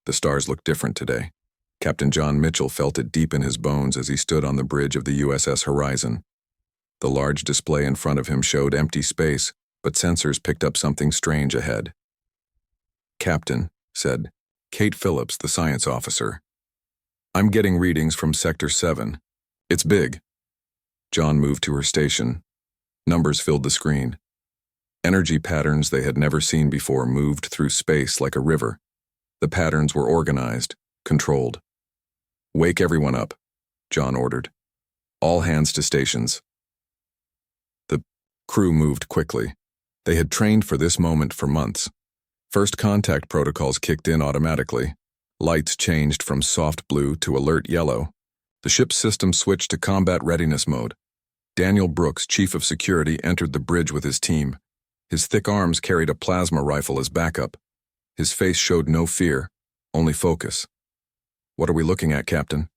The stars looked different today. Captain John Mitchell felt it deep in his bones as he stood on the bridge of the USS Horizon. The large display in front of him showed empty space, but sensors picked up something strange ahead. "Captain," said Kate Phillips, the science officer. "I'm getting readings from Sector 7. It's big." John moved to her station. Numbers filled the screen. Energy patterns they had never seen before moved through space like a river. The patterns were organized, controlled. "Wake everyone up," John ordered. "All hands to stations." The crew moved quickly. They had trained for this moment for months. First contact protocols kicked in automatically. Lights changed from soft blue to alert yellow. The ship's system switched to combat readiness mode. Daniel Brooks, chief of security, entered the bridge with his team. His thick arms carried a plasma rifle as backup. His face showed no fear, only focus. "What are we looking at, Captain?"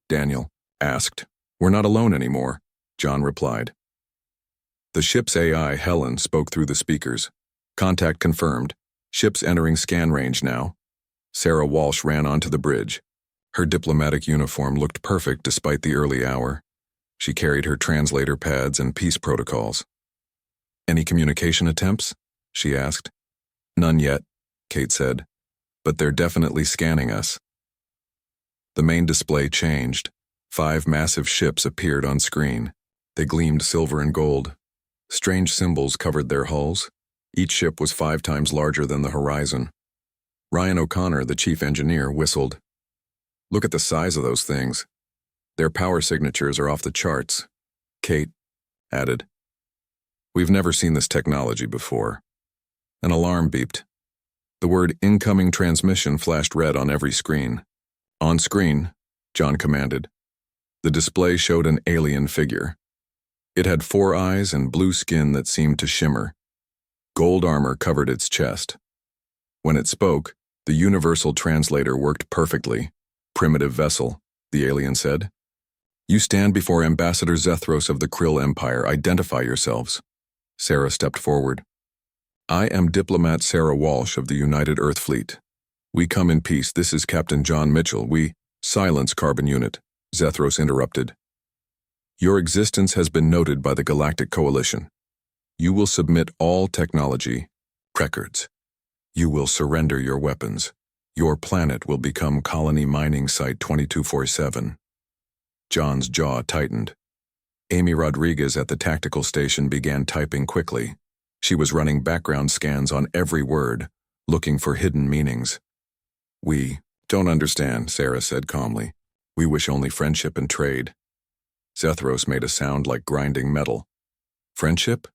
Daniel asked. "We're not alone anymore," John replied. The ship's AI, Helen, spoke through the speakers. "Contact confirmed. Ship's entering scan range now." Sarah Walsh ran onto the bridge. Her diplomatic uniform looked perfect despite the early hour. She carried her translator pads and peace protocols. "Any communication attempts?" she asked. "None yet," Kate said, "but they're definitely scanning us." The main display changed. 5 massive ships appeared on screen. They gleamed silver and gold. Strange symbols covered their hulls. Each ship was 5 times larger than the Horizon. Ryan O'Connor, the chief engineer, whistled. "Look at the size of those things. Their power signatures are off the charts," Kate added. "We've never seen this technology before." An alarm beeped. The word "incoming transmission" flashed red on every screen. "On screen," John commanded. The display showed an alien figure. It had 4 eyes and blue skin that seemed to shimmer. Gold armor covered its chest. When it spoke, the universal translator worked perfectly. "Primitive vessel," the alien said. "You stand before Ambassador Zethros of the Krill Empire. Identify yourselves." Sarah stepped forward. "I am Diplomat Sarah Walsh of the United Earth Fleet. We come in peace. This is Captain John Mitchell. We—" "Silence, Carbon Unit," Zethros interrupted. "Your existence has been noted by the Galactic Coalition. You will submit all technology records. You will surrender your weapons. Your planet will become Colony Mining Site 2247. John's jaw tightened. Amy Rodriguez at the tactical station began typing quickly. She was running background scans on every word, looking for hidden meanings. "We don't understand," Sarah said calmly. "We wish only friendship and trade." Zethros made a sound like grinding metal. "Friendship?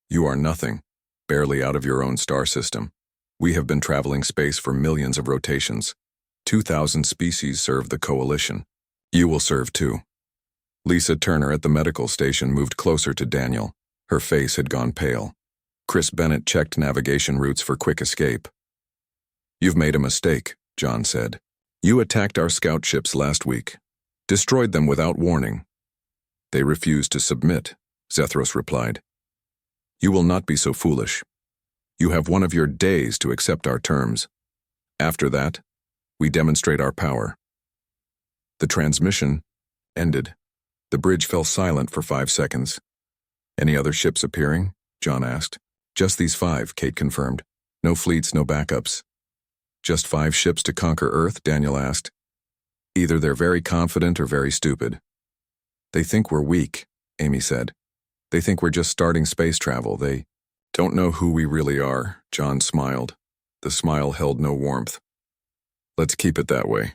You are nothing, barely out of your own star system. We have been traveling space for millions of rotations. 2,000 species serve the Coalition. You will serve too." Lisa Turner at the medical station moved closer to Daniel. Her face had gone pale. Chris Bennett checked navigation routes for quick escape. "You've made a mistake," John said. "You attacked our scout ships last week. Destroyed them without warning." "They refused to submit," Zethros replied. "You will not be so foolish. You have one of your days to accept our terms. After that, we demonstrate our power." The transmission ended. The bridge fell silent for 5 seconds. "Any other ships appearing?" John asked. "Just these 5, Kate confirmed. No fleets, no backups." "Just 5 ships to conquer Earth?" Daniel asked. "Either they're very confident or very stupid." "They think we're weak," Amy said. "They think we're just starting space travel. They don't know who we really are." John smiled. The smile held no warmth. "Let's keep it that way."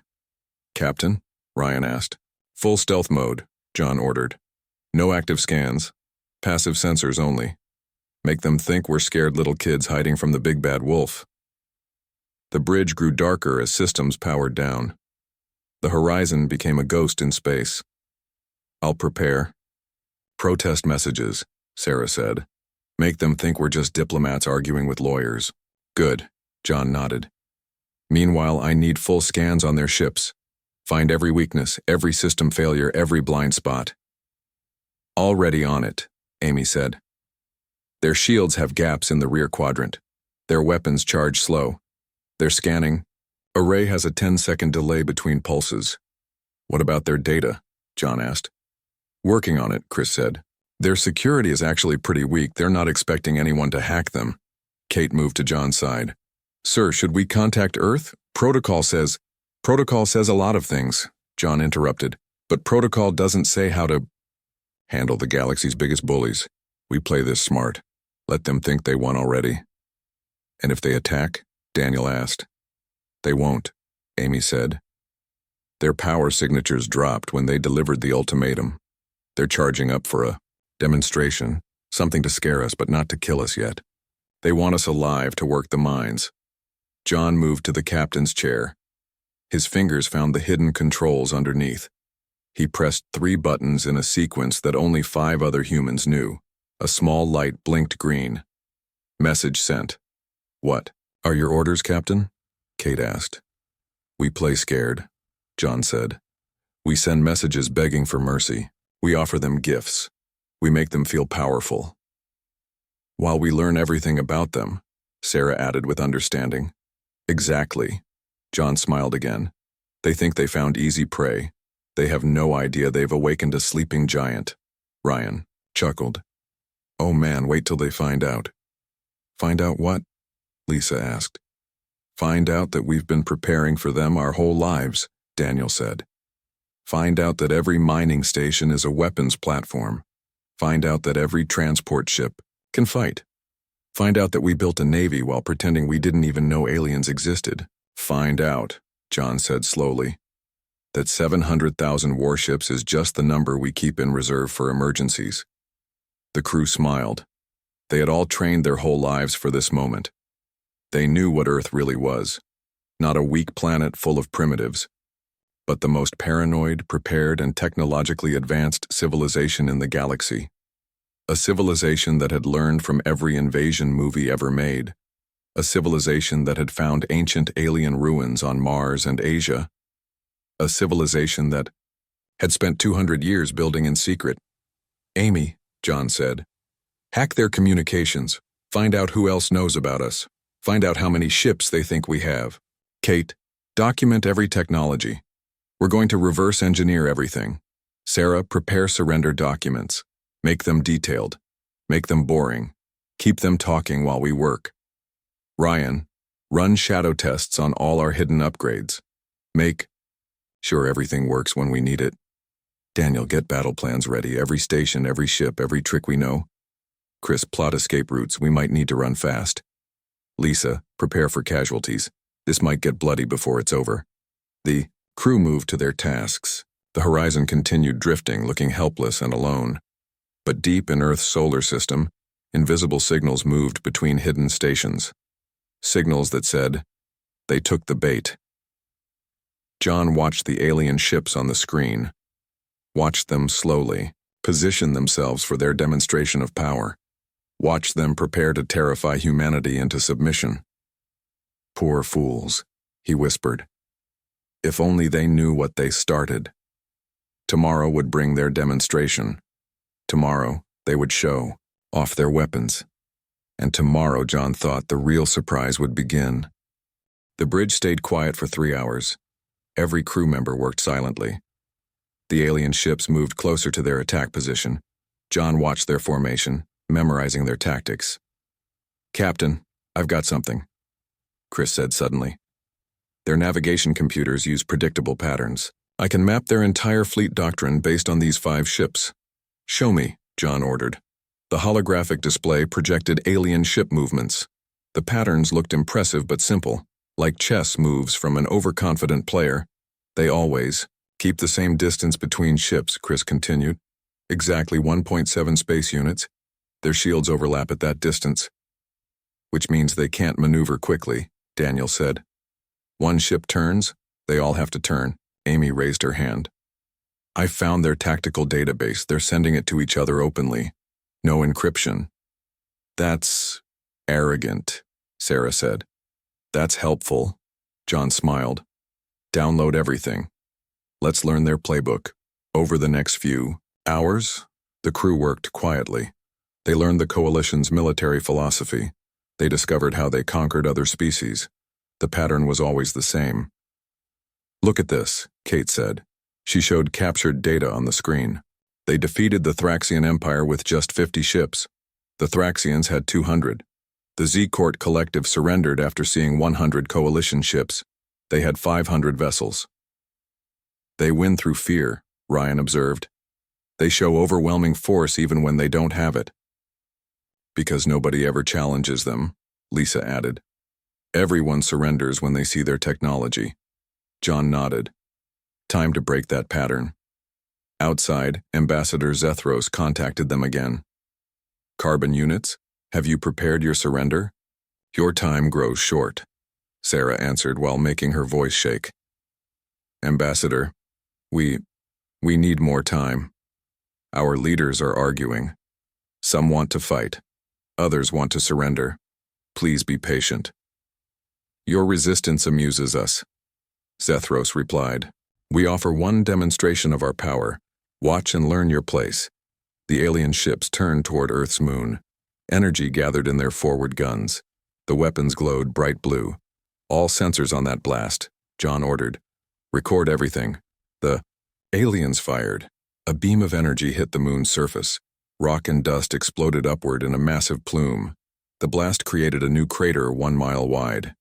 "Captain?" Ryan asked. "Full stealth mode," John ordered. "No active scans. Passive sensors only. Make them think we're scared little kids hiding from the big bad wolf." The bridge grew darker as systems powered down. The Horizon became a ghost in space. "I'll prepare." "Protest messages," Sarah said. "Make them think we're just diplomats arguing with lawyers." "Good," John nodded. "Meanwhile, I need full scans on their ships. Find every weakness, every system failure, every blind spot." "Already on it," Amy said. "Their shields have gaps in the rear quadrant. Their weapons charge slow. They're scanning. Array has a 10-second delay between pulses. What about their data? John asked. Working on it, Chris said. Their security is actually pretty weak. They're not expecting anyone to hack them. Kate moved to John's side. Sir, should we contact Earth? Protocol says a lot of things, John interrupted. But protocol doesn't say how to handle the galaxy's biggest bullies. We play this smart. Let them think they won already. And if they attack? Daniel asked. They won't, Amy said. Their power signatures dropped when they delivered the ultimatum. They're charging up for a demonstration, something to scare us but not to kill us yet. They want us alive to work the mines. John moved to the captain's chair. His fingers found the hidden controls underneath. He pressed 3 buttons in a sequence that only 5 other humans knew. A small light blinked green. Message sent. What? Are your orders, Captain? Kate asked. We play scared, John said. We send messages begging for mercy. We offer them gifts. We make them feel powerful. While we learn everything about them, Sarah added with understanding. Exactly. John smiled again. They think they found easy prey. They have no idea they've awakened a sleeping giant. Ryan chuckled. Oh man, wait till they find out. Find out what? Lisa asked. Find out that we've been preparing for them our whole lives, Daniel said. Find out that every mining station is a weapons platform. Find out that every transport ship can fight. Find out that we built a navy while pretending we didn't even know aliens existed. Find out, John said slowly, that 700,000 warships is just the number we keep in reserve for emergencies. The crew smiled. They had all trained their whole lives for this moment. They knew what Earth really was. Not a weak planet full of primitives, but the most paranoid, prepared, and technologically advanced civilization in the galaxy. A civilization that had learned from every invasion movie ever made. A civilization that had found ancient alien ruins on Mars and Asia. A civilization that had spent 200 years building in secret. Amy, John said, hack their communications. Find out who else knows about us. Find out how many ships they think we have. Kate, document every technology. We're going to reverse engineer everything. Sarah, prepare surrender documents. Make them detailed. Make them boring. Keep them talking while we work. Ryan, run shadow tests on all our hidden upgrades. Make sure everything works when we need it. Daniel, get battle plans ready. Every station, every ship, every trick we know. Chris, plot escape routes. We might need to run fast. Lisa, prepare for casualties. This might get bloody before it's over. The crew moved to their tasks. The horizon continued drifting, looking helpless and alone. But deep in Earth's solar system, invisible signals moved between hidden stations. Signals that said, they took the bait. John watched the alien ships on the screen. Watched them slowly, position themselves for their demonstration of power. Watched them prepare to terrify humanity into submission. Poor fools, he whispered. If only they knew what they started. Tomorrow would bring their demonstration. Tomorrow, they would show off their weapons. And tomorrow, John thought, the real surprise would begin. The bridge stayed quiet for 3 hours. Every crew member worked silently. The alien ships moved closer to their attack position. John watched their formation, memorizing their tactics. Captain, I've got something, Chris said suddenly. Their navigation computers use predictable patterns. I can map their entire fleet doctrine based on these 5 ships. Show me, John ordered. The holographic display projected alien ship movements. The patterns looked impressive but simple, like chess moves from an overconfident player. They always keep the same distance between ships, Chris continued. Exactly 1.7 space units. Their shields overlap at that distance. Which means they can't maneuver quickly, Daniel said. One ship turns, they all have to turn. Amy raised her hand. I found their tactical database. They're sending it to each other openly. No encryption. That's arrogant, Sarah said. That's helpful, John smiled. Download everything. Let's learn their playbook. Over the next few hours, the crew worked quietly. They learned the coalition's military philosophy. They discovered how they conquered other species. The pattern was always the same. "Look at this," Kate said. She showed captured data on the screen. They defeated the Thraxian Empire with just 50 ships. The Thraxians had 200. The Z-Court Collective surrendered after seeing 100 coalition ships. They had 500 vessels. "They win through fear," Ryan observed. "They show overwhelming force even when they don't have it." "Because nobody ever challenges them," Lisa added. "Everyone surrenders when they see their technology." John nodded. Time to break that pattern. Outside, Ambassador Zethros contacted them again. "Carbon units, have you prepared your surrender?" "Your time grows short," Sarah answered while making her voice shake. "Ambassador, we need more time. Our leaders are arguing. Some want to fight. Others want to surrender. Please be patient." "Your resistance amuses us," Zethros replied. "We offer one demonstration of our power. Watch and learn your place." The alien ships turned toward Earth's moon. Energy gathered in their forward guns. The weapons glowed bright blue. "All sensors on that blast," John ordered. "Record everything." The aliens fired. A beam of energy hit the moon's surface. Rock and dust exploded upward in a massive plume. The blast created a new crater 1 mile wide.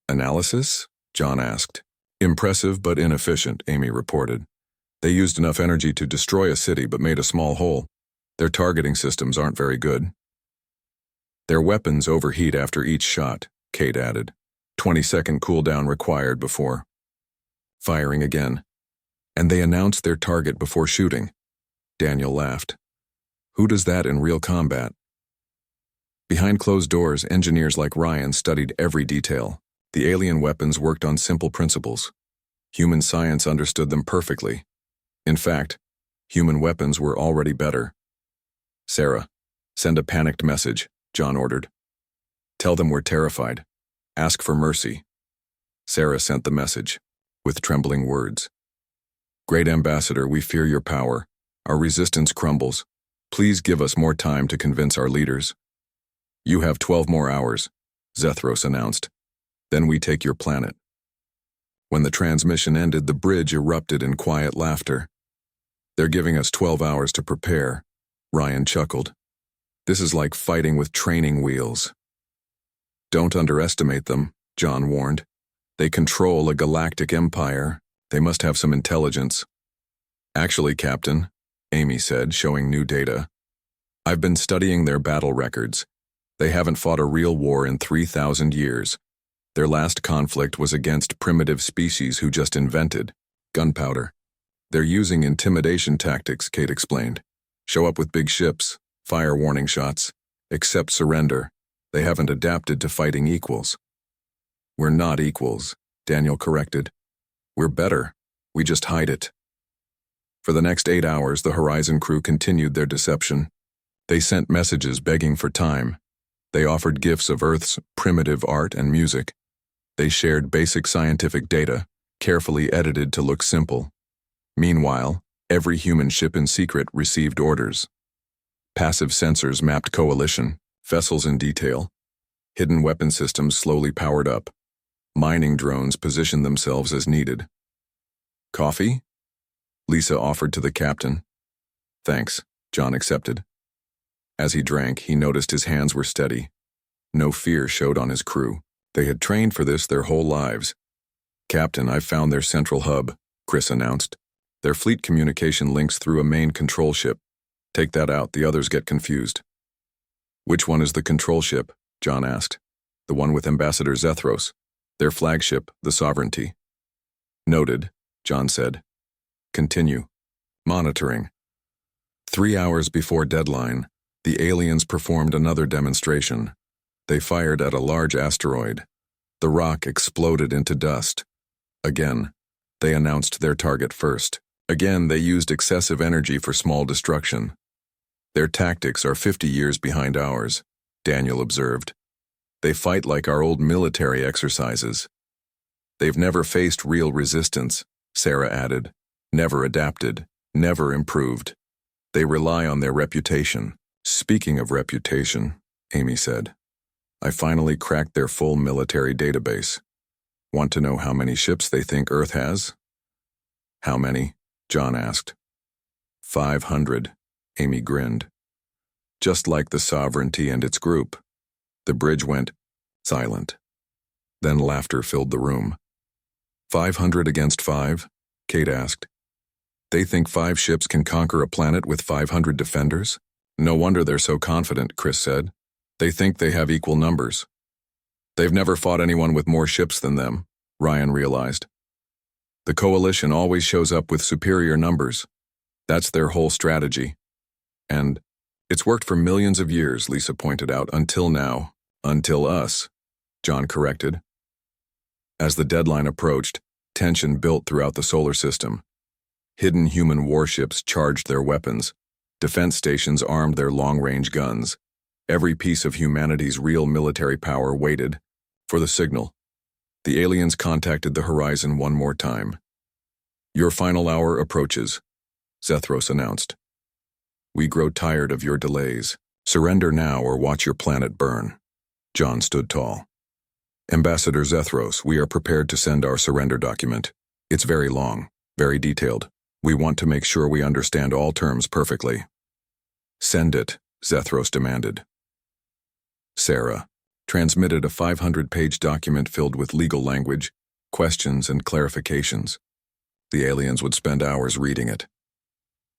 "Analysis?" John asked. "Impressive but inefficient," Amy reported. "They used enough energy to destroy a city but made a small hole. Their targeting systems aren't very good." "Their weapons overheat after each shot," Kate added. 20-second cooldown required before firing again. "And they announced their target before shooting." Daniel laughed. "Who does that in real combat?" Behind closed doors, engineers like Ryan studied every detail. The alien weapons worked on simple principles. Human science understood them perfectly. In fact, human weapons were already better. "Sarah, send a panicked message," John ordered. "Tell them we're terrified. Ask for mercy." Sarah sent the message, with trembling words. "Great Ambassador, we fear your power. Our resistance crumbles. Please give us more time to convince our leaders." "You have 12 more hours," Zethros announced. "Then we take your planet." When the transmission ended, the bridge erupted in quiet laughter. "They're giving us 12 hours to prepare," Ryan chuckled. "This is like fighting with training wheels." "Don't underestimate them," John warned. "They control a galactic empire. They must have some intelligence." "Actually, Captain," Amy said, showing new data, "I've been studying their battle records. They haven't fought a real war in 3,000 years. Their last conflict was against primitive species who just invented gunpowder. They're using intimidation tactics," Kate explained. "Show up with big ships, fire warning shots, accept surrender. They haven't adapted to fighting equals." "We're not equals," Daniel corrected. "We're better. We just hide it." For the next 8 hours, the Horizon crew continued their deception. They sent messages begging for time. They offered gifts of Earth's primitive art and music. They shared basic scientific data, carefully edited to look simple. Meanwhile, every human ship in secret received orders. Passive sensors mapped coalition, vessels in detail. Hidden weapon systems slowly powered up. Mining drones positioned themselves as needed. "Coffee?" Lisa offered to the captain. "Thanks," John accepted. As he drank, he noticed his hands were steady. No fear showed on his crew. They had trained for this their whole lives. "Captain, I've found their central hub," Chris announced. "Their fleet communication links through a main control ship. Take that out, the others get confused." "Which one is the control ship?" John asked. "The one with Ambassador Zethros. Their flagship, the Sovereignty." "Noted," John said. "Continue." Monitoring. 3 hours before deadline, the aliens performed another demonstration. They fired at a large asteroid. The rock exploded into dust. Again, they announced their target first. Again, they used excessive energy for small destruction. "Their tactics are 50 years behind ours," Daniel observed. "They fight like our old military exercises." "They've never faced real resistance," Sarah added. "Never adapted, never improved. They rely on their reputation." "Speaking of reputation," Amy said, "I finally cracked their full military database. Want to know how many ships they think Earth has? How many? John asked. 500, Amy grinned. Just like the Sovereignty and its group. The bridge went silent. Then laughter filled the room. 500 against 5? Kate asked. They think 5 ships can conquer a planet with 500 defenders? No wonder they're so confident, Chris said. They think they have equal numbers. They've never fought anyone with more ships than them, Ryan realized. The coalition always shows up with superior numbers. That's their whole strategy. And it's worked for millions of years, Lisa pointed out, until now. Until us, John corrected. As the deadline approached, tension built throughout the solar system. Hidden human warships charged their weapons. Defense stations armed their long-range guns. Every piece of humanity's real military power waited for the signal. The aliens contacted the horizon one more time. Your final hour approaches, Zethros announced. We grow tired of your delays. Surrender now or watch your planet burn. John stood tall. Ambassador Zethros, we are prepared to send our surrender document. It's very long, very detailed. We want to make sure we understand all terms perfectly. Send it, Zethros demanded. Sarah transmitted a 500-page document filled with legal language, questions, and clarifications. The aliens would spend hours reading it.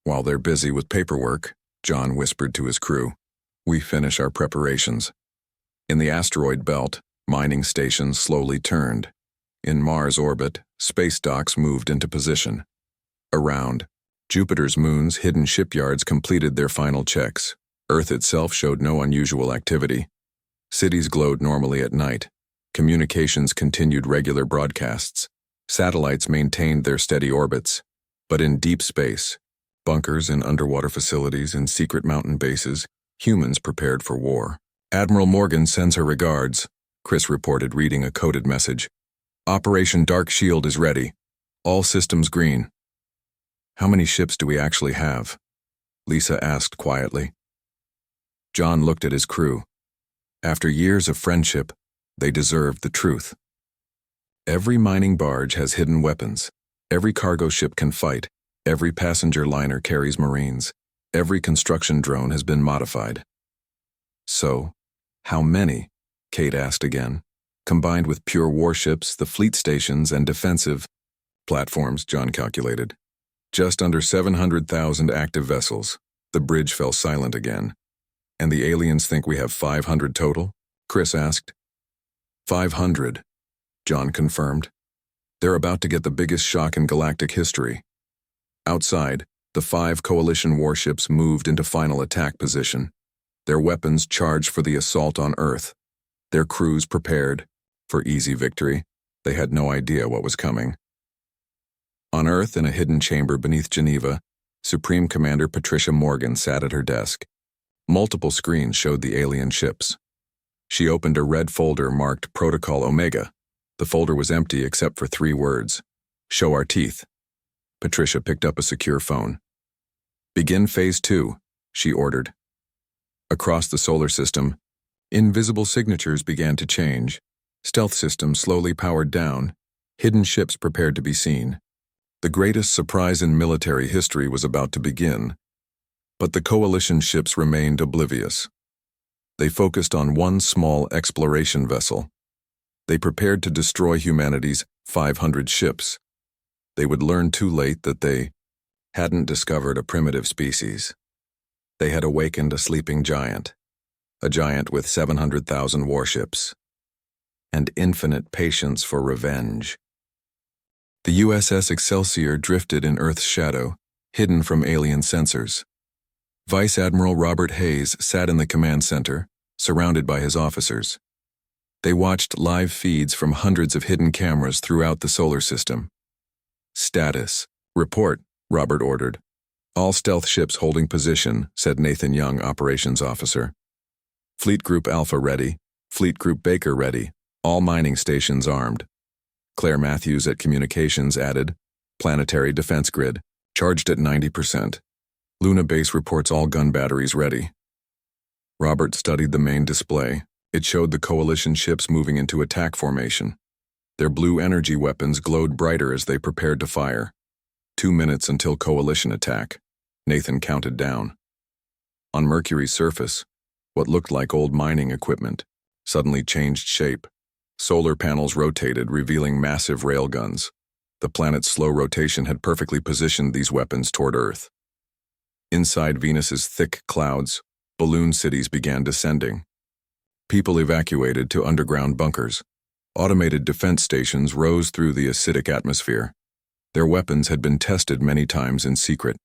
While they're busy with paperwork, John whispered to his crew, we finish our preparations. In the asteroid belt, mining stations slowly turned. In Mars orbit, space docks moved into position. Around Jupiter's moons, hidden shipyards completed their final checks. Earth itself showed no unusual activity. Cities glowed normally at night. Communications continued regular broadcasts. Satellites maintained their steady orbits. But in deep space, bunkers and underwater facilities and secret mountain bases, humans prepared for war. Admiral Morgan sends her regards, Chris reported, reading a coded message. Operation Dark Shield is ready. All systems green. How many ships do we actually have? Lisa asked quietly. John looked at his crew. After years of friendship, they deserved the truth. Every mining barge has hidden weapons. Every cargo ship can fight. Every passenger liner carries Marines. Every construction drone has been modified. So, how many? Kate asked again. Combined with pure warships, the fleet stations, and defensive platforms, John calculated. Just under 700,000 active vessels. The bridge fell silent again. And the aliens think we have 500 total? Chris asked. 500, John confirmed. They're about to get the biggest shock in galactic history. Outside, the 5 coalition warships moved into final attack position. Their weapons charged for the assault on Earth. Their crews prepared for easy victory. They had no idea what was coming. On Earth, in a hidden chamber beneath Geneva, Supreme Commander Patricia Morgan sat at her desk. Multiple screens showed the alien ships. She opened a red folder marked Protocol Omega. The folder was empty except for 3 words. Show our teeth. Patricia picked up a secure phone. Begin Phase 2, she ordered. Across the solar system, invisible signatures began to change. Stealth systems slowly powered down. Hidden ships prepared to be seen. The greatest surprise in military history was about to begin. But the coalition ships remained oblivious. They focused on one small exploration vessel. They prepared to destroy humanity's 500 ships. They would learn too late that they hadn't discovered a primitive species. They had awakened a sleeping giant. A giant with 700,000 warships. And infinite patience for revenge. The USS Excelsior drifted in Earth's shadow, hidden from alien sensors. Vice Admiral Robert Hayes sat in the command center, surrounded by his officers. They watched live feeds from hundreds of hidden cameras throughout the solar system. Status. Report, Robert ordered. All stealth ships holding position, said Nathan Young, operations officer. Fleet Group Alpha ready. Fleet Group Baker ready. All mining stations armed. Claire Matthews at communications added, planetary defense grid, charged at 90%. Luna Base reports all gun batteries ready. Robert studied the main display. It showed the coalition ships moving into attack formation. Their blue energy weapons glowed brighter as they prepared to fire. 2 minutes until coalition attack. Nathan counted down. On Mercury's surface, what looked like old mining equipment suddenly changed shape. Solar panels rotated, revealing massive railguns. The planet's slow rotation had perfectly positioned these weapons toward Earth. Inside Venus's thick clouds, balloon cities began descending. People evacuated to underground bunkers. Automated defense stations rose through the acidic atmosphere. Their weapons had been tested many times in secret.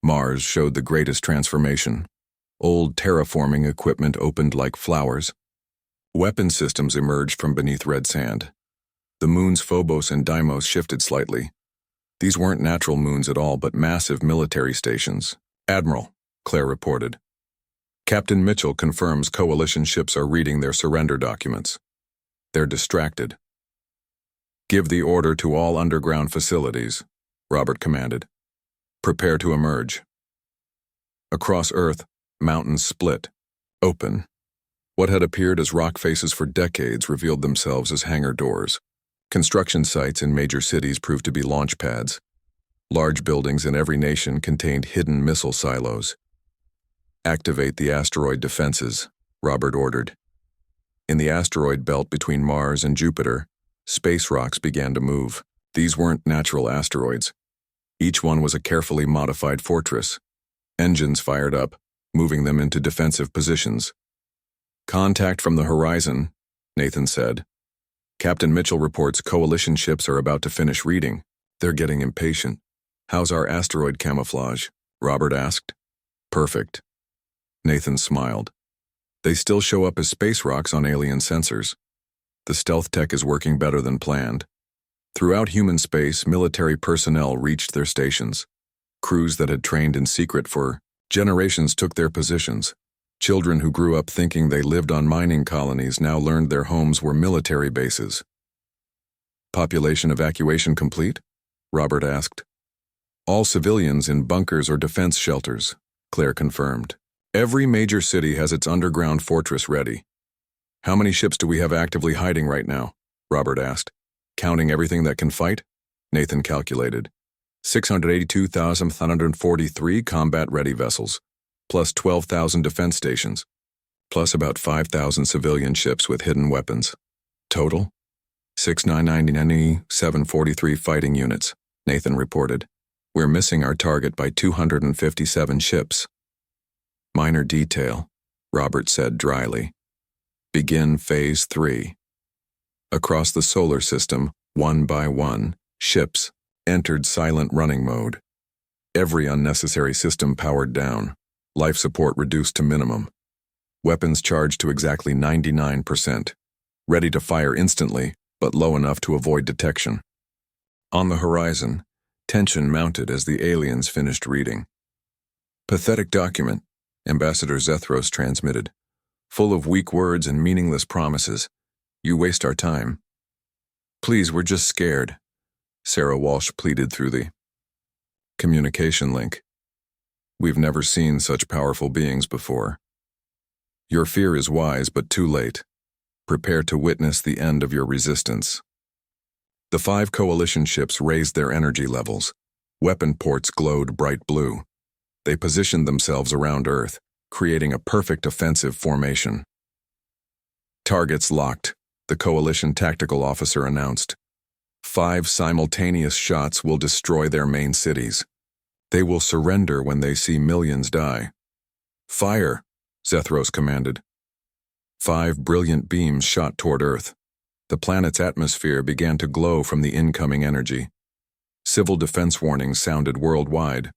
Mars showed the greatest transformation. Old terraforming equipment opened like flowers. Weapon systems emerged from beneath red sand. The moons Phobos and Deimos shifted slightly. These weren't natural moons at all, but massive military stations. "Admiral," Claire reported. "Captain Mitchell confirms coalition ships are reading their surrender documents. They're distracted." "Give the order to all underground facilities," Robert commanded. "Prepare to emerge." Across Earth, mountains split, open. What had appeared as rock faces for decades revealed themselves as hangar doors. Construction sites in major cities proved to be launch pads. Large buildings in every nation contained hidden missile silos. "Activate the asteroid defenses," Robert ordered. In the asteroid belt between Mars and Jupiter, space rocks began to move. These weren't natural asteroids. Each one was a carefully modified fortress. Engines fired up, moving them into defensive positions. "Contact from the horizon," Nathan said. "Captain Mitchell reports coalition ships are about to finish reading. They're getting impatient." "How's our asteroid camouflage?" Robert asked. "Perfect." Nathan smiled. "They still show up as space rocks on alien sensors. The stealth tech is working better than planned." Throughout human space, military personnel reached their stations. Crews that had trained in secret for generations took their positions. Children who grew up thinking they lived on mining colonies now learned their homes were military bases. "Population evacuation complete?" Robert asked. "All civilians in bunkers or defense shelters," Claire confirmed. "Every major city has its underground fortress ready." "How many ships do we have actively hiding right now?" Robert asked. "Counting everything that can fight?" Nathan calculated. 682,743 combat-ready vessels, plus 12,000 defense stations, plus about 5,000 civilian ships with hidden weapons. Total? 6,999,743 fighting units, Nathan reported. "We're missing our target by 257 ships." "Minor detail," Robert said dryly. "Begin Phase 3. Across the solar system, one by one, ships entered silent running mode. Every unnecessary system powered down. Life support reduced to minimum. Weapons charged to exactly 99%. Ready to fire instantly, but low enough to avoid detection." On the horizon, tension mounted as the aliens finished reading. "Pathetic document," Ambassador Zethros transmitted. "Full of weak words and meaningless promises. You waste our time." "Please, we're just scared," Sarah Walsh pleaded through the communication link. "We've never seen such powerful beings before. Your fear is wise, but too late. Prepare to witness the end of your resistance." The 5 coalition ships raised their energy levels. Weapon ports glowed bright blue. They positioned themselves around Earth, creating a perfect offensive formation. "Targets locked," the coalition tactical officer announced. 5 simultaneous shots will destroy their main cities. They will surrender when they see millions die. "Fire," Zethros commanded. 5 brilliant beams shot toward Earth. The planet's atmosphere began to glow from the incoming energy. Civil defense warnings sounded worldwide.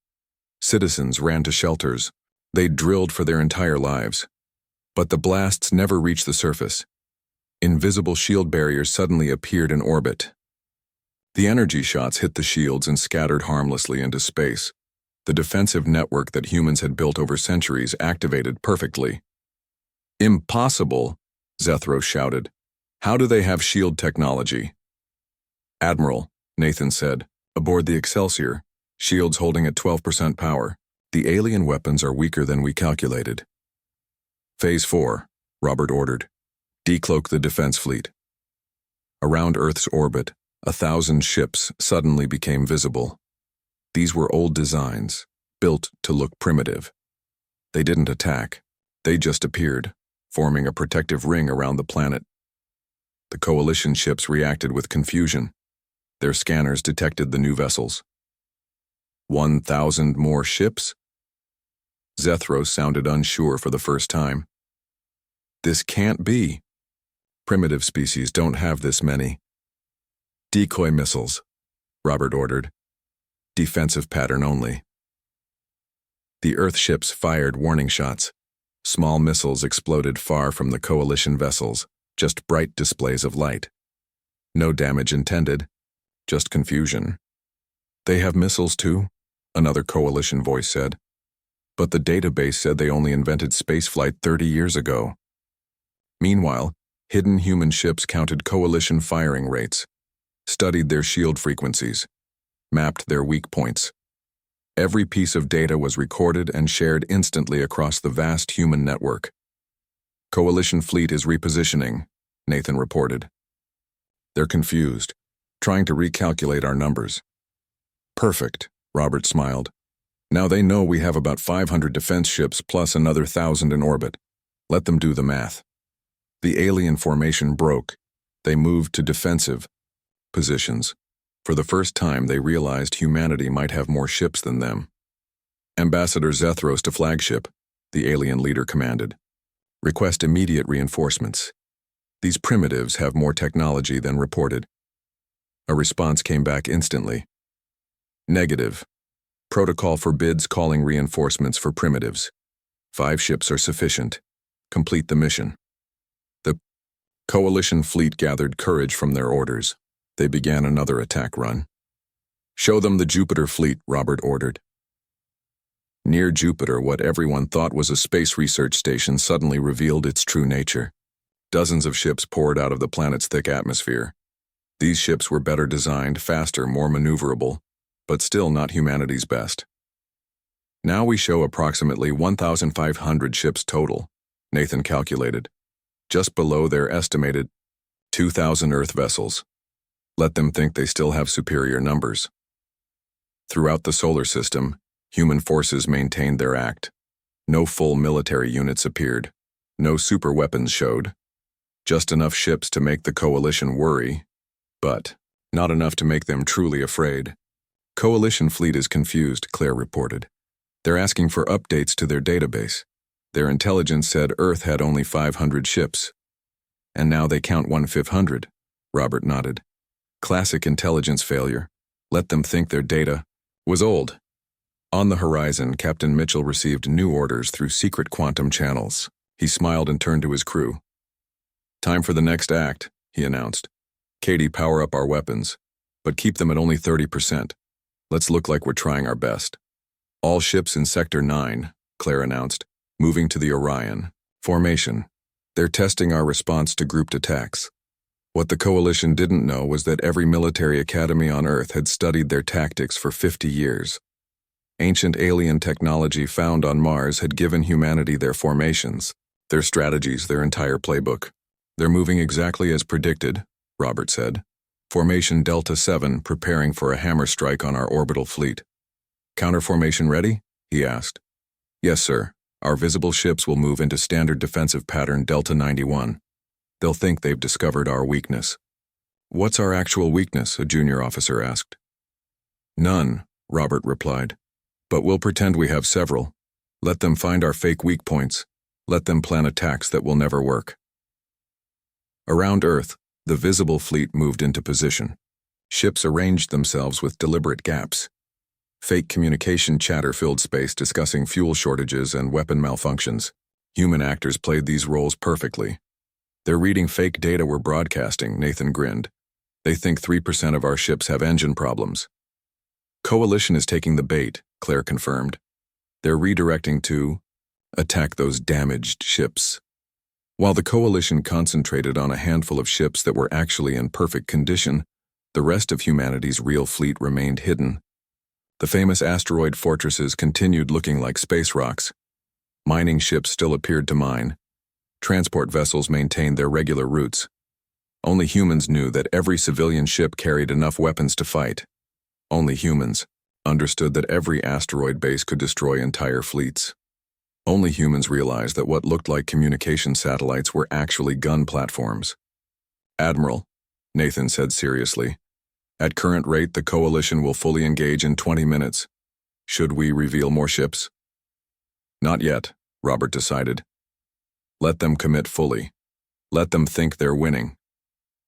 Citizens ran to shelters. They drilled for their entire lives. But the blasts never reached the surface. Invisible shield barriers suddenly appeared in orbit. The energy shots hit the shields and scattered harmlessly into space. The defensive network that humans had built over centuries activated perfectly. "Impossible," Zethros shouted. "How do they have shield technology?" "Admiral," Nathan said, "aboard the Excelsior, shields holding at 12% power. The alien weapons are weaker than we calculated." "Phase 4, Robert ordered. "Decloak the defense fleet." Around Earth's orbit, 1,000 ships suddenly became visible. These were old designs, built to look primitive. They didn't attack. They just appeared, forming a protective ring around the planet. The coalition ships reacted with confusion. Their scanners detected the new vessels. 1,000 more ships? Zethros sounded unsure for the first time. This can't be. Primitive species don't have this many. Decoy missiles, Robert ordered. Defensive pattern only. The Earth ships fired warning shots. Small missiles exploded far from the coalition vessels, just bright displays of light. No damage intended, just confusion. They have missiles too, another coalition voice said. But the database said they only invented spaceflight 30 years ago. Meanwhile, hidden human ships counted coalition firing rates, studied their shield frequencies, mapped their weak points. Every piece of data was recorded and shared instantly across the vast human network. Coalition fleet is repositioning, Nathan reported. They're confused, trying to recalculate our numbers. Perfect, Robert smiled. Now they know we have about 500 defense ships plus another 1,000 in orbit. Let them do the math. The alien formation broke. They moved to defensive positions. For the first time, they realized humanity might have more ships than them. Ambassador Zethros to flagship, the alien leader commanded. Request immediate reinforcements. These primitives have more technology than reported. A response came back instantly. Negative. Protocol forbids calling reinforcements for primitives. 5 ships are sufficient. Complete the mission. The coalition fleet gathered courage from their orders. They began another attack run. Show them the Jupiter fleet, Robert ordered. Near Jupiter, what everyone thought was a space research station suddenly revealed its true nature. Dozens of ships poured out of the planet's thick atmosphere. These ships were better designed, faster, more maneuverable, but still not humanity's best. Now we show approximately 1,500 ships total, Nathan calculated, just below their estimated 2,000 Earth vessels. Let them think they still have superior numbers. Throughout the solar system, human forces maintained their act. No full military units appeared. No super weapons showed. Just enough ships to make the coalition worry, but not enough to make them truly afraid. Coalition fleet is confused, Claire reported. They're asking for updates to their database. Their intelligence said Earth had only 500 ships. And now they count 1,500, Robert nodded. Classic intelligence failure. Let them think their data was old. On the horizon, Captain Mitchell received new orders through secret quantum channels. He smiled and turned to his crew. Time for the next act, he announced. Katie, power up our weapons, but keep them at only 30%. Let's look like we're trying our best. All ships in Sector 9, Claire announced, moving to the Orion formation. They're testing our response to grouped attacks. What the coalition didn't know was that every military academy on Earth had studied their tactics for 50 years. Ancient alien technology found on Mars had given humanity their formations, their strategies, their entire playbook. They're moving exactly as predicted, Robert said. Formation Delta 7 preparing for a hammer strike on our orbital fleet. Counterformation ready? He asked. Yes, sir. Our visible ships will move into standard defensive pattern Delta 91. They'll think they've discovered our weakness. What's our actual weakness? A junior officer asked. None, Robert replied. But we'll pretend we have several. Let them find our fake weak points. Let them plan attacks that will never work. Around Earth, the visible fleet moved into position. Ships arranged themselves with deliberate gaps. Fake communication chatter filled space discussing fuel shortages and weapon malfunctions. Human actors played these roles perfectly. They're reading fake data we're broadcasting, Nathan grinned. They think 3% of our ships have engine problems. Coalition is taking the bait, Claire confirmed. They're redirecting to attack those damaged ships. While the coalition concentrated on a handful of ships that were actually in perfect condition, the rest of humanity's real fleet remained hidden. The famous asteroid fortresses continued looking like space rocks. Mining ships still appeared to mine. Transport vessels maintained their regular routes. Only humans knew that every civilian ship carried enough weapons to fight. Only humans understood that every asteroid base could destroy entire fleets. Only humans realized that what looked like communication satellites were actually gun platforms. "Admiral," Nathan said seriously, "at current rate, the coalition will fully engage in 20 minutes. Should we reveal more ships?" "Not yet," Robert decided. "Let them commit fully. Let them think they're winning.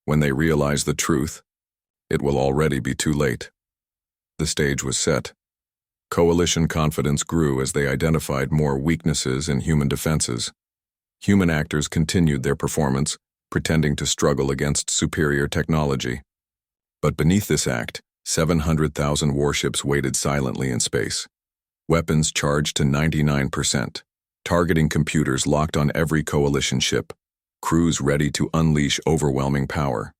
When they realize the truth, it will already be too late." The stage was set. Coalition confidence grew as they identified more weaknesses in human defenses. Human actors continued their performance, pretending to struggle against superior technology. But beneath this act, 700,000 warships waited silently in space. Weapons charged to 99%. Targeting computers locked on every coalition ship. Crews ready to unleash overwhelming power.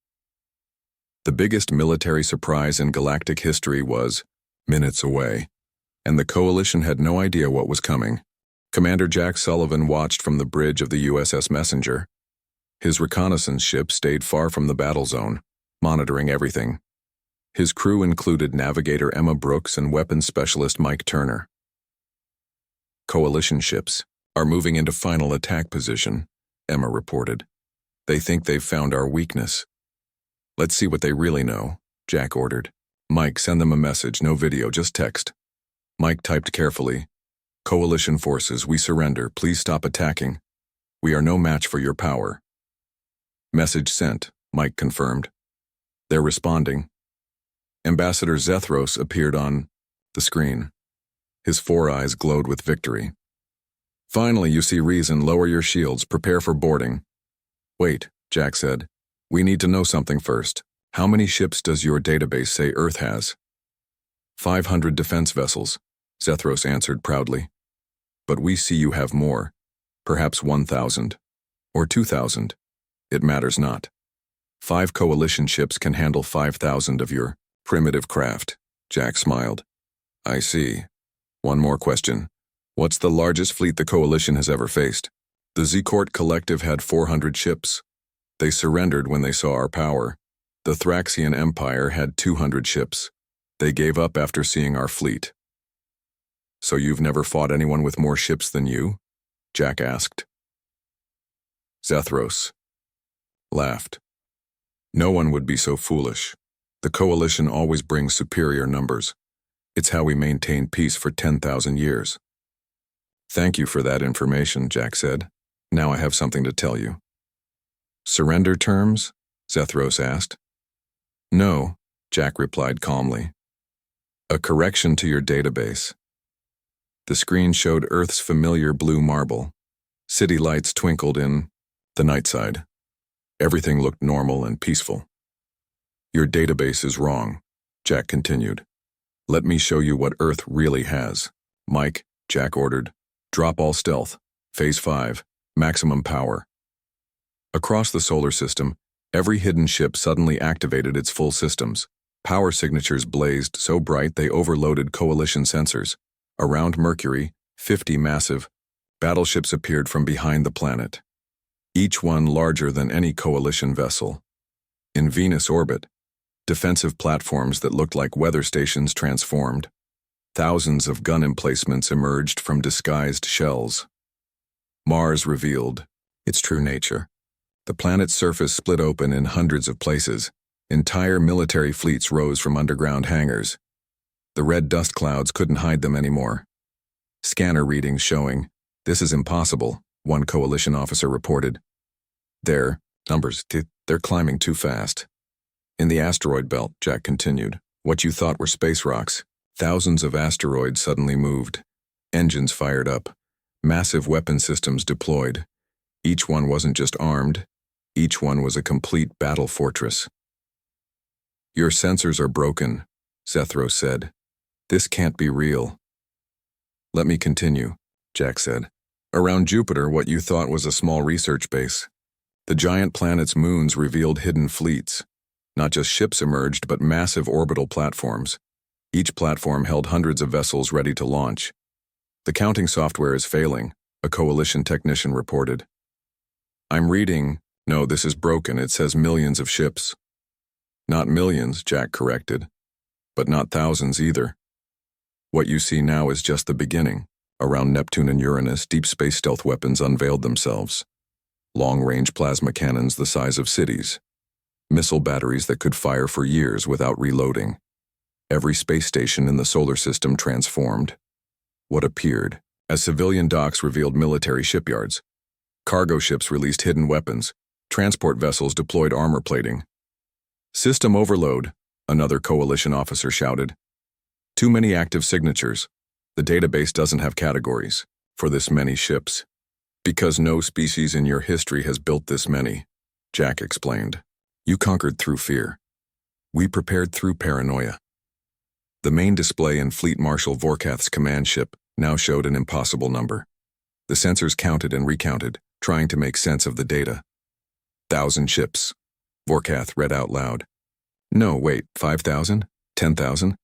The biggest military surprise in galactic history was minutes away, and the coalition had no idea what was coming. Commander Jack Sullivan watched from the bridge of the USS Messenger. His reconnaissance ship stayed far from the battle zone, monitoring everything. His crew included navigator Emma Brooks and weapons specialist Mike Turner. "Coalition ships are moving into final attack position," Emma reported. "They think they've found our weakness." "Let's see what they really know," Jack ordered. "Mike, send them a message, no video, just text." Mike typed carefully. "Coalition forces, we surrender. Please stop attacking. We are no match for your power." "Message sent," Mike confirmed. "They're responding." Ambassador Zethros appeared on the screen. His four eyes glowed with victory. "Finally, you see reason. Lower your shields. Prepare for boarding." "Wait," Jack said. "We need to know something first. How many ships does your database say Earth has?" 500 defense vessels, Zethros answered proudly. "But we see you have more. Perhaps 1,000. Or 2,000. It matters not. 5 coalition ships can handle 5,000 of your primitive craft." Jack smiled. "I see. One more question. What's the largest fleet the coalition has ever faced?" "The Z-Court Collective had 400 ships. They surrendered when they saw our power. The Thraxian Empire had 200 ships. They gave up after seeing our fleet." "So you've never fought anyone with more ships than you?" Jack asked. Zethros laughed. "No one would be so foolish. The coalition always brings superior numbers. It's how we maintain peace for 10,000 years." "Thank you for that information," Jack said. "Now I have something to tell you." "Surrender terms?" Zethros asked. "No," Jack replied calmly. "A correction to your database." The screen showed Earth's familiar blue marble. City lights twinkled in the night side. Everything looked normal and peaceful. "Your database is wrong," Jack continued. "Let me show you what Earth really has." "Mike," Jack ordered, "drop all stealth. Phase 5, maximum power." Across the solar system, every hidden ship suddenly activated its full systems. Power signatures blazed so bright they overloaded coalition sensors. Around Mercury, 50 massive battleships appeared from behind the planet, each one larger than any coalition vessel. In Venus orbit, defensive platforms that looked like weather stations transformed. Thousands of gun emplacements emerged from disguised shells. Mars revealed its true nature. The planet's surface split open in hundreds of places. Entire military fleets rose from underground hangars. The red dust clouds couldn't hide them anymore. Scanner readings showing, "This is impossible," one coalition officer reported. "Their numbers, they're climbing too fast." In the asteroid belt, Jack continued, what you thought were space rocks, thousands of asteroids suddenly moved. Engines fired up. Massive weapon systems deployed. Each one wasn't just armed. Each one was a complete battle fortress. "Your sensors are broken," Zethros said. "This can't be real." "Let me continue," Jack said. "Around Jupiter, what you thought was a small research base. The giant planet's moons revealed hidden fleets. Not just ships emerged, but massive orbital platforms. Each platform held hundreds of vessels ready to launch. "The counting software is failing," a coalition technician reported. "I'm reading No, this is broken. It says millions of ships. Not millions, Jack corrected. But not thousands either. What you see now is just the beginning. Around Neptune and Uranus, deep space stealth weapons unveiled themselves. Long-range plasma cannons the size of cities. Missile batteries that could fire for years without reloading. Every space station in the solar system transformed. What appeared, as civilian docks revealed military shipyards. Cargo ships released hidden weapons. Transport vessels deployed armor plating. System overload, another coalition officer shouted. Too many active signatures. The database doesn't have categories for this many ships. Because no species in your history has built this many, Jack explained. You conquered through fear. We prepared through paranoia. The main display in Fleet Marshal Vorkath's command ship now showed an impossible number. The sensors counted and recounted, trying to make sense of the data. 1,000 ships, Vorkath read out loud. No, wait, 5,000? 10,000?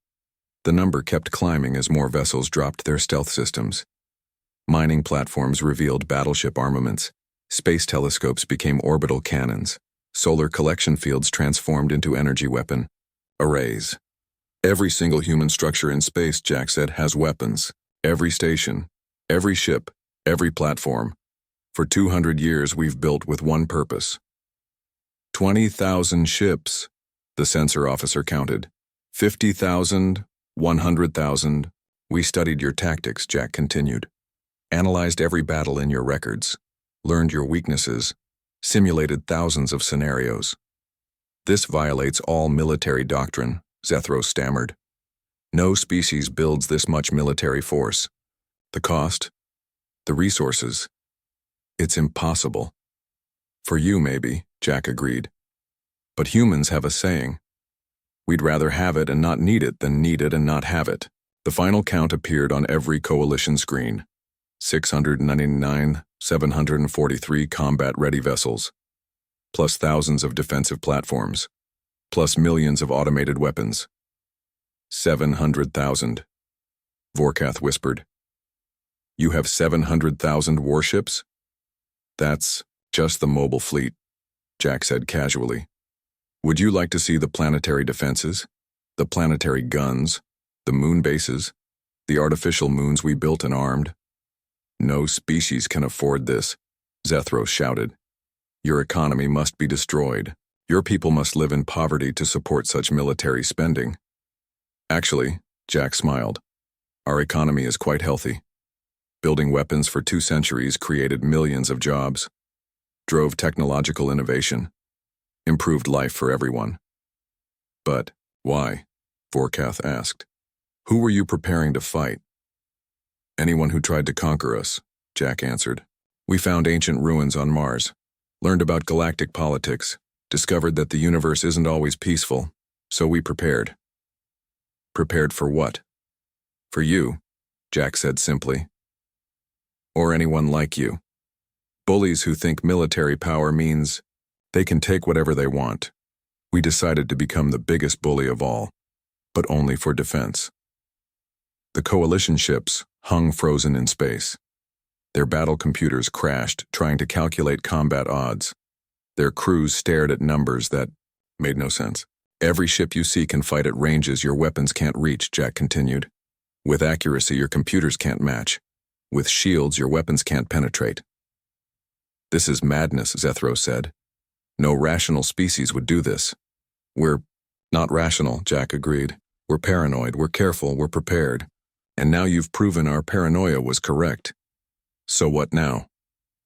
The number kept climbing as more vessels dropped their stealth systems. Mining platforms revealed battleship armaments. Space telescopes became orbital cannons. Solar collection fields transformed into energy weapon arrays. Every single human structure in space, Jack said, has weapons. Every station, every ship, every platform. For 200 years, we've built with one purpose. 20,000 ships, the sensor officer counted. 50,000, 100,000. We studied your tactics, Jack continued. Analyzed every battle in your records. Learned your weaknesses. Simulated thousands of scenarios. This violates all military doctrine, Zethro stammered. No species builds this much military force. The cost? The resources? It's impossible. For you, maybe, Jack agreed. But humans have a saying. We'd rather have it and not need it than need it and not have it. The final count appeared on every coalition screen. 699, 743 combat-ready vessels, plus thousands of defensive platforms, plus millions of automated weapons. 700,000, Vorkath whispered. You have 700,000 warships? That's just the mobile fleet, Jack said casually. Would you like to see the planetary defenses? The planetary guns? The moon bases? The artificial moons we built and armed? No species can afford this, Zethro shouted. Your economy must be destroyed. Your people must live in poverty to support such military spending. Actually, Jack smiled. Our economy is quite healthy. Building weapons for 2 centuries created millions of jobs, drove technological innovation, improved life for everyone. But why? Vorkath asked. Who were you preparing to fight? Anyone who tried to conquer us, Jack answered. We found ancient ruins on Mars, learned about galactic politics, discovered that the universe isn't always peaceful, so we prepared. Prepared for what? For you, Jack said simply. Or anyone like you. Bullies who think military power means they can take whatever they want. We decided to become the biggest bully of all, but only for defense. The coalition ships hung frozen in space. Their battle computers crashed, trying to calculate combat odds. Their crews stared at numbers that made no sense. Every ship you see can fight at ranges your weapons can't reach, Jack continued. With accuracy your computers can't match. With shields your weapons can't penetrate. This is madness, Zethro said. No rational species would do this. We're not rational, Jack agreed. We're paranoid, we're careful, we're prepared. And now you've proven our paranoia was correct. So what now?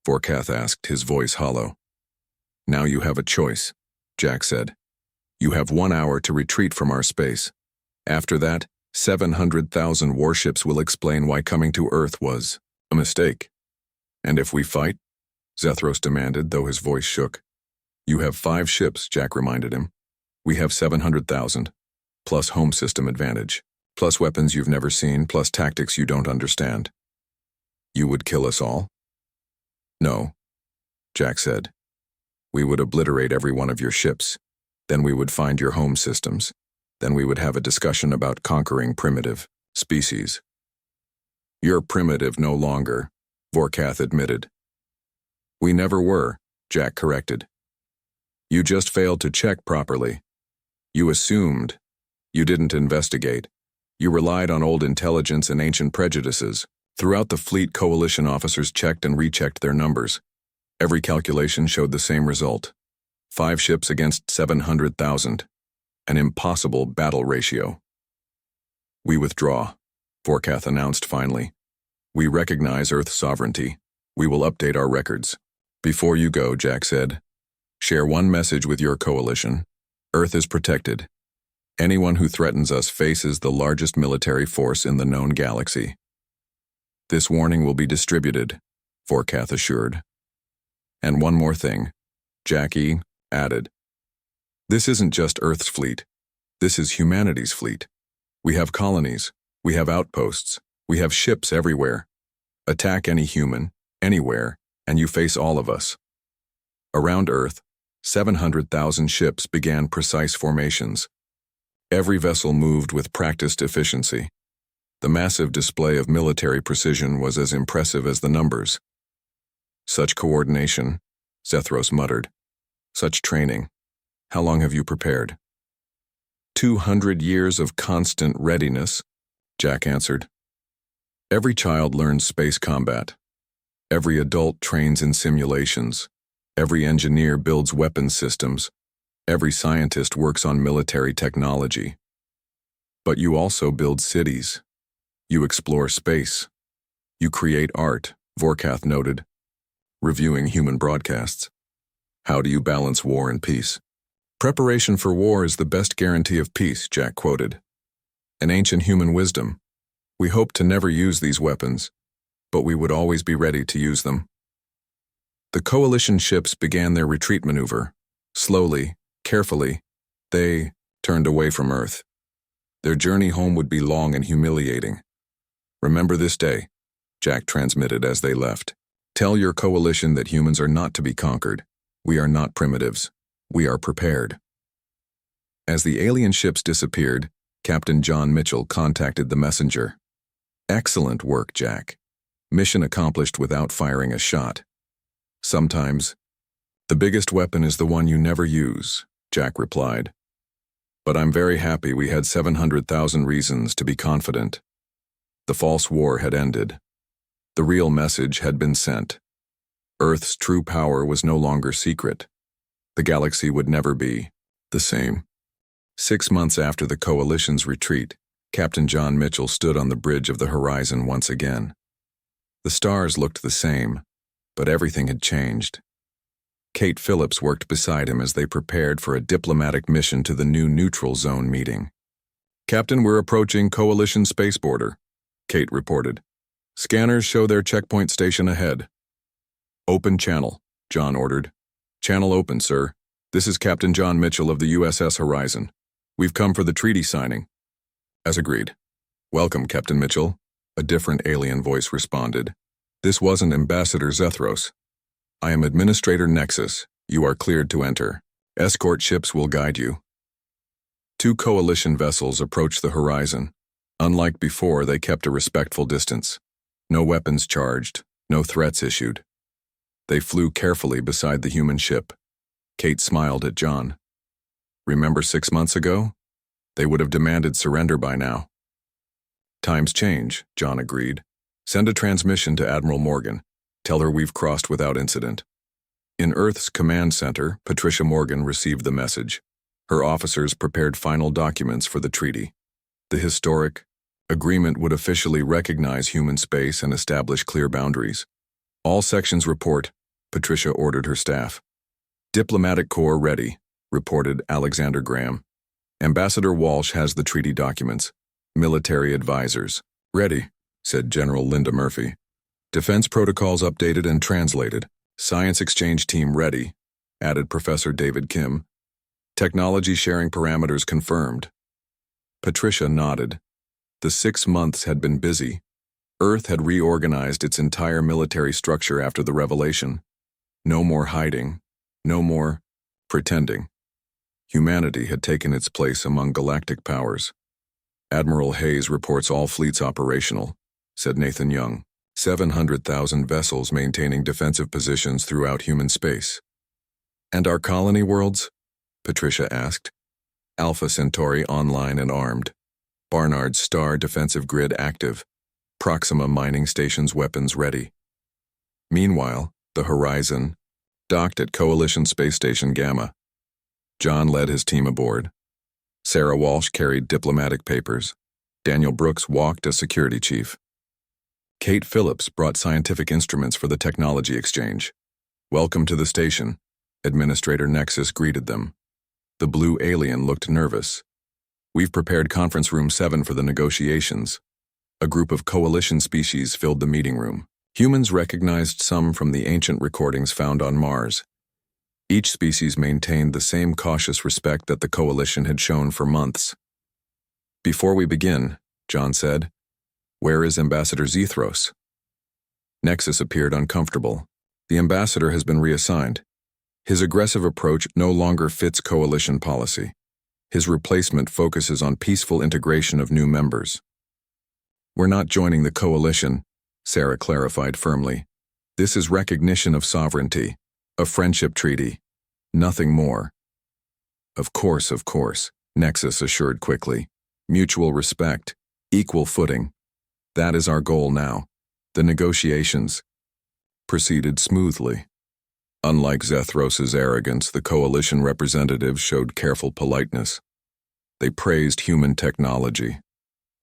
Vorkath asked, his voice hollow. Now you have a choice, Jack said. You have 1 hour to retreat from our space. After that, 700,000 warships will explain why coming to Earth was a mistake. And if we fight? Zethros demanded, though his voice shook. You have 5 ships, Jack reminded him. We have 700,000, plus home system advantage, plus weapons you've never seen, plus tactics you don't understand. You would kill us all? No, Jack said. We would obliterate every one of your ships. Then we would find your home systems. Then we would have a discussion about conquering primitive species. You're primitive no longer, Vorkath admitted. We never were, Jack corrected. You just failed to check properly. You assumed. You didn't investigate. You relied on old intelligence and ancient prejudices. Throughout the fleet, coalition officers checked and rechecked their numbers. Every calculation showed the same result. 5 ships against 700,000. An impossible battle ratio. We withdraw, Forcath announced finally. We recognize Earth's sovereignty. We will update our records. Before you go, Jack said, share one message with your coalition. Earth is protected. Anyone who threatens us faces the largest military force in the known galaxy. This warning will be distributed, Forcath assured. And one more thing, Jackie added. This isn't just Earth's fleet. This is humanity's fleet. We have colonies. We have outposts. We have ships everywhere. Attack any human, anywhere, and you face all of us. Around Earth, 700,000 ships began precise formations. Every vessel moved with practiced efficiency. The massive display of military precision was as impressive as the numbers. Such coordination, Zethros muttered. Such training. How long have you prepared? 200 years of constant readiness, Jack answered. Every child learns space combat. Every adult trains in simulations. Every engineer builds weapons systems. Every scientist works on military technology. But you also build cities. You explore space. You create art, Forcath noted, reviewing human broadcasts. How do you balance war and peace? Preparation for war is the best guarantee of peace, Jack quoted. An ancient human wisdom. We hope to never use these weapons, but we would always be ready to use them. The coalition ships began their retreat maneuver. Slowly, carefully, they turned away from Earth. Their journey home would be long and humiliating. Remember this day, Jack transmitted as they left. Tell your coalition that humans are not to be conquered. We are not primitives. We are prepared. As the alien ships disappeared, Captain John Mitchell contacted the messenger. Excellent work, Jack. Mission accomplished without firing a shot. Sometimes, the biggest weapon is the one you never use, Jack replied. But I'm very happy we had 700,000 reasons to be confident. The false war had ended. The real message had been sent. Earth's true power was no longer secret. The galaxy would never be the same. 6 months after the coalition's retreat, Captain John Mitchell stood on the bridge of the horizon once again. The stars looked the same, but everything had changed. Kate Phillips worked beside him as they prepared for a diplomatic mission to the new neutral zone meeting. Captain, we're approaching coalition space border, Kate reported. Scanners show their checkpoint station ahead. Open channel, John ordered. Channel open, sir. This is Captain John Mitchell of the USS Horizon. We've come for the treaty signing. As agreed. Welcome, Captain Mitchell, a different alien voice responded. This wasn't Ambassador Zethros. I am Administrator Nexus. You are cleared to enter. Escort ships will guide you. 2 coalition vessels approached the horizon. Unlike before, they kept a respectful distance. No weapons charged, no threats issued. They flew carefully beside the human ship. Kate smiled at John. Remember 6 months ago? They would have demanded surrender by now. Times change, John agreed. Send a transmission to Admiral Morgan. Tell her we've crossed without incident. In Earth's command center, Patricia Morgan received the message. Her officers prepared final documents for the treaty. The historic agreement would officially recognize human space and establish clear boundaries. All sections report, Patricia ordered her staff. Diplomatic Corps ready, reported Alexander Graham. Ambassador Walsh has the treaty documents. Military advisors. Ready, said General Linda Murphy. Defense protocols updated and translated. Science exchange team ready, added Professor David Kim. Technology sharing parameters confirmed. Patricia nodded. The 6 months had been busy. Earth had reorganized its entire military structure after the revelation. No more hiding. No more pretending. Humanity had taken its place among galactic powers. Admiral Hayes reports all fleets operational, said Nathan Young. 700,000 vessels maintaining defensive positions throughout human space. And our colony worlds? Patricia asked. Alpha Centauri online and armed. Barnard's star defensive grid active. Proxima mining station's weapons ready. Meanwhile, the Horizon docked at Coalition Space Station Gamma. John led his team aboard. Sarah Walsh carried diplomatic papers. Daniel Brooks walked as security chief. Kate Phillips brought scientific instruments for the technology exchange. Welcome to the station. Administrator Nexus greeted them. The blue alien looked nervous. We've prepared conference room 7 for the negotiations. A group of coalition species filled the meeting room. Humans recognized some from the ancient recordings found on Mars. Each species maintained the same cautious respect that the coalition had shown for months. Before we begin, John said, where is Ambassador Zethros? Nexus appeared uncomfortable. The ambassador has been reassigned. His aggressive approach no longer fits coalition policy. His replacement focuses on peaceful integration of new members. We're not joining the coalition, Sarah clarified firmly. This is recognition of sovereignty, a friendship treaty, nothing more. Of course, Nexus assured quickly. Mutual respect, equal footing. That is our goal now. The negotiations proceeded smoothly. Unlike Zethros' arrogance, the coalition representatives showed careful politeness. They praised human technology.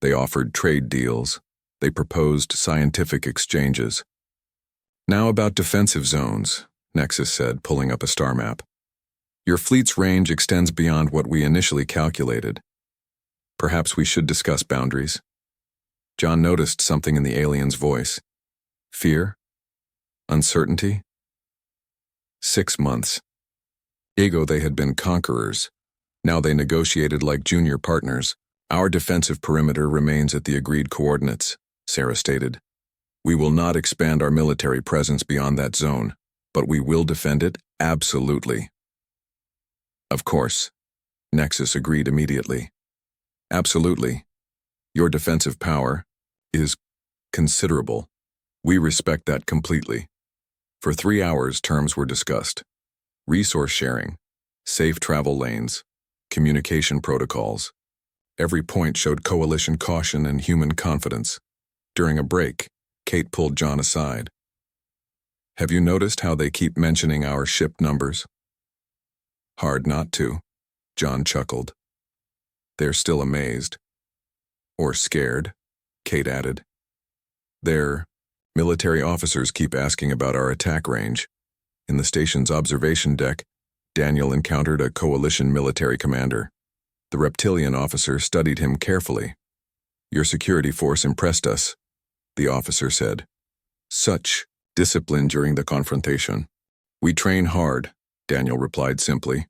They offered trade deals. They proposed scientific exchanges. Now about defensive zones, Nexus said, pulling up a star map. Your fleet's range extends beyond what we initially calculated. Perhaps we should discuss boundaries. John noticed something in the alien's voice. Fear? Uncertainty? 6 months. Ego, they had been conquerors. Now they negotiated like junior partners. Our defensive perimeter remains at the agreed coordinates, Sarah stated. We will not expand our military presence beyond that zone, but we will defend it absolutely. Of course, Nexus agreed immediately. Absolutely. Your defensive power is considerable. We respect that completely. For 3 hours, terms were discussed. Resource sharing, safe travel lanes, communication protocols. Every point showed coalition caution and human confidence. During a break, Kate pulled John aside. Have you noticed how they keep mentioning our ship numbers? Hard not to, John chuckled. They're still amazed. Or scared, Kate added. Their military officers keep asking about our attack range. In the station's observation deck, Daniel encountered a coalition military commander. The reptilian officer studied him carefully. Your security force impressed us, the officer said. Such discipline during the confrontation. We train hard, Daniel replied simply.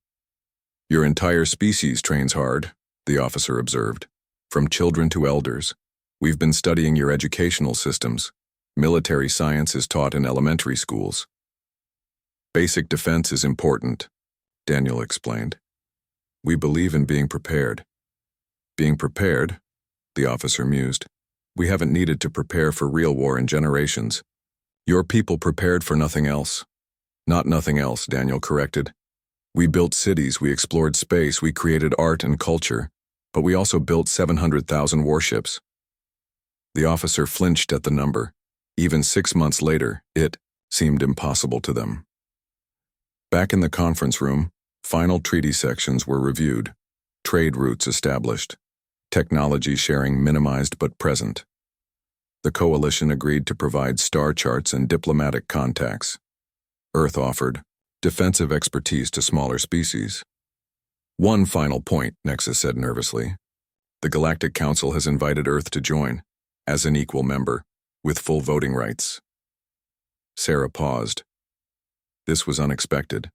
Your entire species trains hard, the officer observed. From children to elders. We've been studying your educational systems. Military science is taught in elementary schools. Basic defense is important, Daniel explained. We believe in being prepared. Being prepared, the officer mused. We haven't needed to prepare for real war in generations. Your people prepared for nothing else. Not nothing else, Daniel corrected. We built cities, we explored space, we created art and culture, but we also built 700,000 warships. The officer flinched at the number. Even 6 months later, it seemed impossible to them. Back in the conference room, final treaty sections were reviewed, trade routes established, technology sharing minimized but present. The coalition agreed to provide star charts and diplomatic contacts. Earth offered defensive expertise to smaller species. One final point, Nexus said nervously. The Galactic Council has invited Earth to join, as an equal member, with full voting rights. Sarah paused. This was unexpected.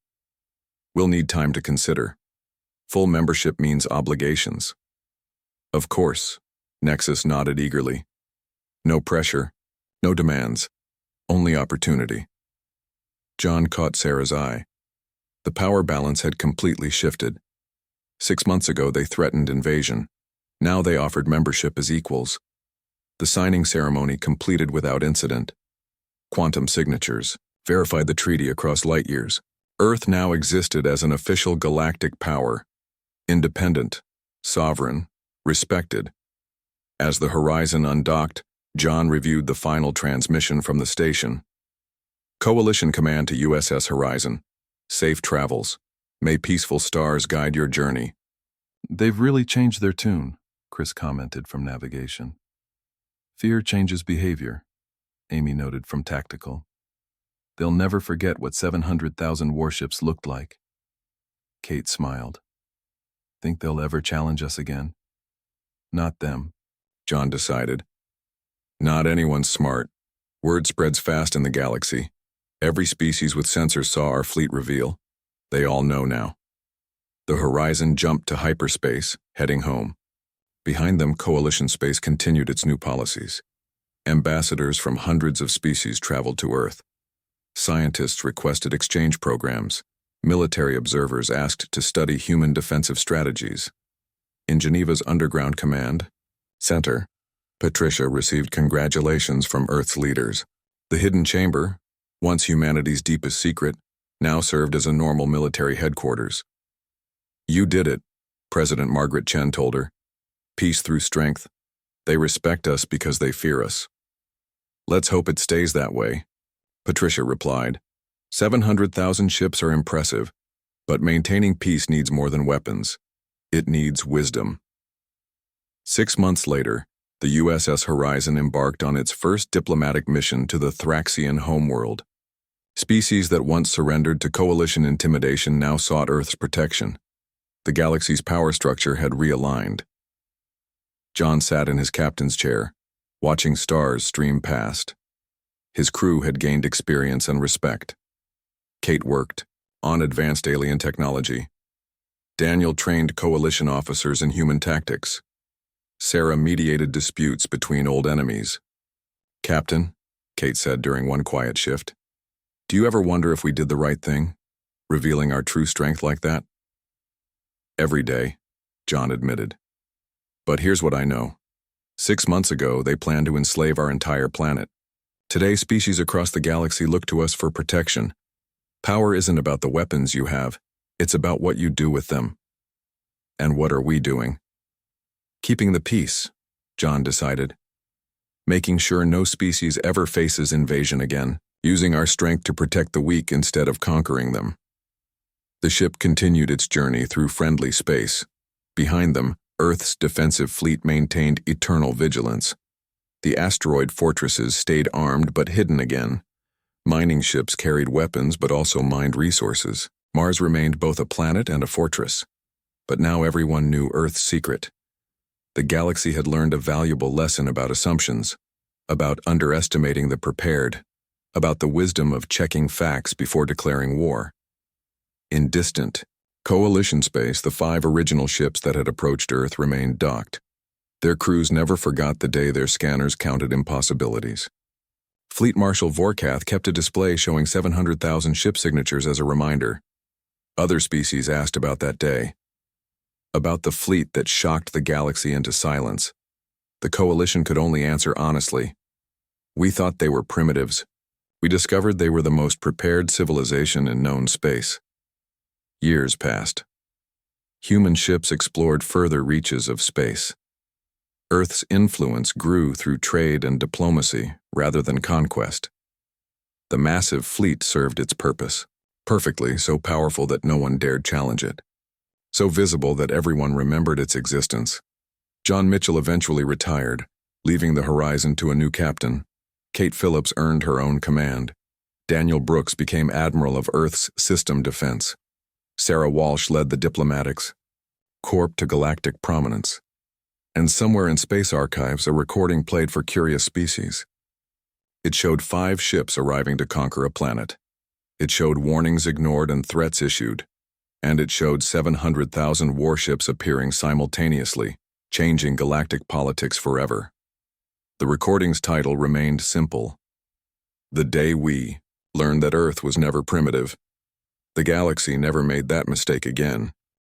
We'll need time to consider. Full membership means obligations. Of course, Nexus nodded eagerly. No pressure, no demands, only opportunity. John caught Sarah's eye. The power balance had completely shifted. 6 months ago they threatened invasion. Now they offered membership as equals. The signing ceremony completed without incident. Quantum signatures verified the treaty across light years. Earth now existed as an official galactic power, independent, sovereign, respected. As the Horizon undocked, John reviewed the final transmission from the station. Coalition Command to USS Horizon. Safe travels. May peaceful stars guide your journey. They've really changed their tune, Chris commented from navigation. Fear changes behavior, Amy noted from tactical. They'll never forget what 700,000 warships looked like. Kate smiled. Think they'll ever challenge us again? Not them, John decided. Not anyone smart. Word spreads fast in the galaxy. Every species with sensors saw our fleet reveal. They all know now. The Horizon jumped to hyperspace, heading home. Behind them, Coalition Space continued its new policies. Ambassadors from hundreds of species traveled to Earth. Scientists requested exchange programs. Military observers asked to study human defensive strategies. In Geneva's Underground Command Center, Patricia received congratulations from Earth's leaders. The hidden chamber, once humanity's deepest secret, now served as a normal military headquarters. You did it, President Margaret Chen told her. Peace through strength. They respect us because they fear us. Let's hope it stays that way, Patricia replied. 700,000 ships are impressive, but maintaining peace needs more than weapons. It needs wisdom. 6 months later, the USS Horizon embarked on its first diplomatic mission to the Thraxian homeworld. Species that once surrendered to Coalition intimidation now sought Earth's protection. The galaxy's power structure had realigned. John sat in his captain's chair, watching stars stream past. His crew had gained experience and respect. Kate worked on advanced alien technology. Daniel trained Coalition officers in human tactics. Sarah mediated disputes between old enemies. Captain, Kate said during one quiet shift, do you ever wonder if we did the right thing, revealing our true strength like that? Every day, John admitted. But here's what I know. 6 months ago, they planned to enslave our entire planet. Today, species across the galaxy look to us for protection. Power isn't about the weapons you have, it's about what you do with them. And what are we doing? Keeping the peace, John decided. Making sure no species ever faces invasion again, using our strength to protect the weak instead of conquering them. The ship continued its journey through friendly space. Behind them, Earth's defensive fleet maintained eternal vigilance. The asteroid fortresses stayed armed but hidden again. Mining ships carried weapons but also mined resources. Mars remained both a planet and a fortress. But now everyone knew Earth's secret. The galaxy had learned a valuable lesson about assumptions, about underestimating the prepared, about the wisdom of checking facts before declaring war. In distant Coalition space, the 5 original ships that had approached Earth remained docked. Their crews never forgot the day their scanners counted impossibilities. Fleet Marshal Vorkath kept a display showing 700,000 ship signatures as a reminder. Other species asked about that day. About the fleet that shocked the galaxy into silence. The Coalition could only answer honestly. We thought they were primitives. We discovered they were the most prepared civilization in known space. Years passed. Human ships explored further reaches of space. Earth's influence grew through trade and diplomacy rather than conquest. The massive fleet served its purpose, perfectly, so powerful that no one dared challenge it. So visible that everyone remembered its existence. John Mitchell eventually retired, leaving the Horizon to a new captain. Kate Phillips earned her own command. Daniel Brooks became Admiral of Earth's System Defense. Sarah Walsh led the diplomatics, Corp to galactic prominence. And somewhere in space archives, a recording played for Curious Species. It showed 5 ships arriving to conquer a planet. It showed warnings ignored and threats issued. And it showed 700,000 warships appearing simultaneously, changing galactic politics forever. The recording's title remained simple. The Day We Learned That Earth Was Never Primitive. The galaxy never made that mistake again.